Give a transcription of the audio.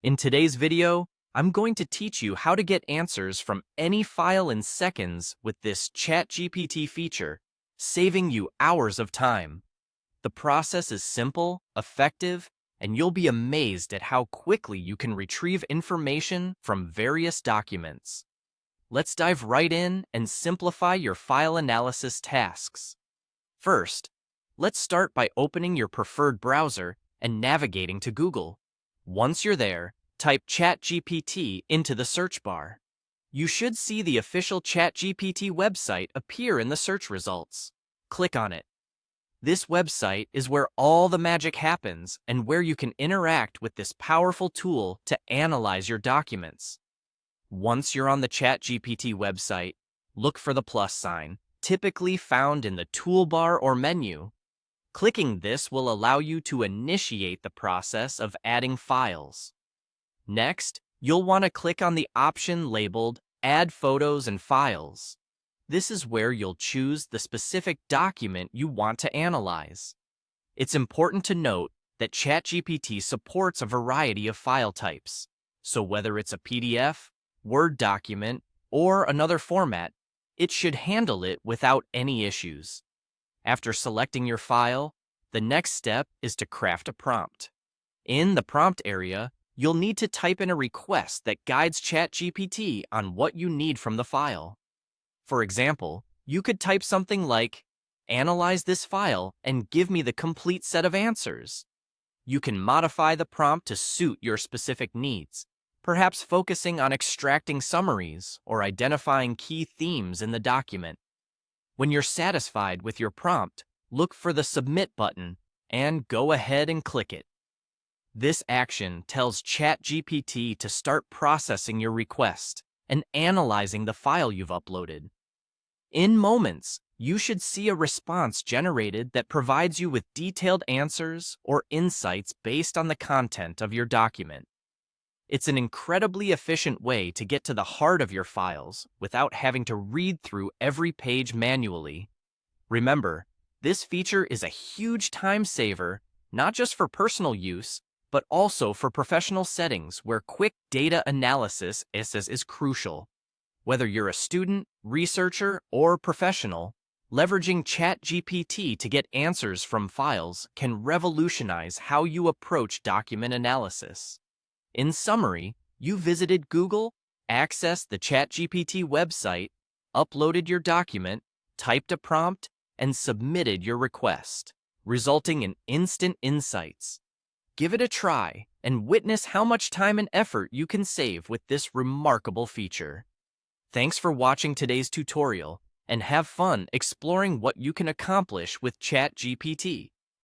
In today's video, I'm going to teach you how to get answers from any file in seconds with this ChatGPT feature, saving you hours of time. The process is simple, effective, and you'll be amazed at how quickly you can retrieve information from various documents. Let's dive right in and simplify your file analysis tasks. First, let's start by opening your preferred browser and navigating to Google. Once you're there, type ChatGPT into the search bar. You should see the official ChatGPT website appear in the search results. Click on it. This website is where all the magic happens and where you can interact with this powerful tool to analyze your documents. Once you're on the ChatGPT website, look for the plus sign, typically found in the toolbar or menu. Clicking this will allow you to initiate the process of adding files. Next, you'll want to click on the option labeled Add Photos and Files. This is where you'll choose the specific document you want to analyze. It's important to note that ChatGPT supports a variety of file types, so whether it's a PDF, Word document, or another format, it should handle it without any issues. After selecting your file, the next step is to craft a prompt. In the prompt area, you'll need to type in a request that guides ChatGPT on what you need from the file. For example, you could type something like, "Analyze this file and give me the complete set of answers." You can modify the prompt to suit your specific needs, perhaps focusing on extracting summaries or identifying key themes in the document. When you're satisfied with your prompt, look for the Submit button and go ahead and click it. This action tells ChatGPT to start processing your request and analyzing the file you've uploaded. In moments, you should see a response generated that provides you with detailed answers or insights based on the content of your document. It's an incredibly efficient way to get to the heart of your files without having to read through every page manually. Remember, this feature is a huge time saver, not just for personal use, but also for professional settings where quick data analysis is crucial. Whether you're a student, researcher, or professional, leveraging ChatGPT to get answers from files can revolutionize how you approach document analysis. In summary, you visited Google, accessed the ChatGPT website, uploaded your document, typed a prompt, and submitted your request, resulting in instant insights. Give it a try and witness how much time and effort you can save with this remarkable feature. Thanks for watching today's tutorial, and have fun exploring what you can accomplish with ChatGPT.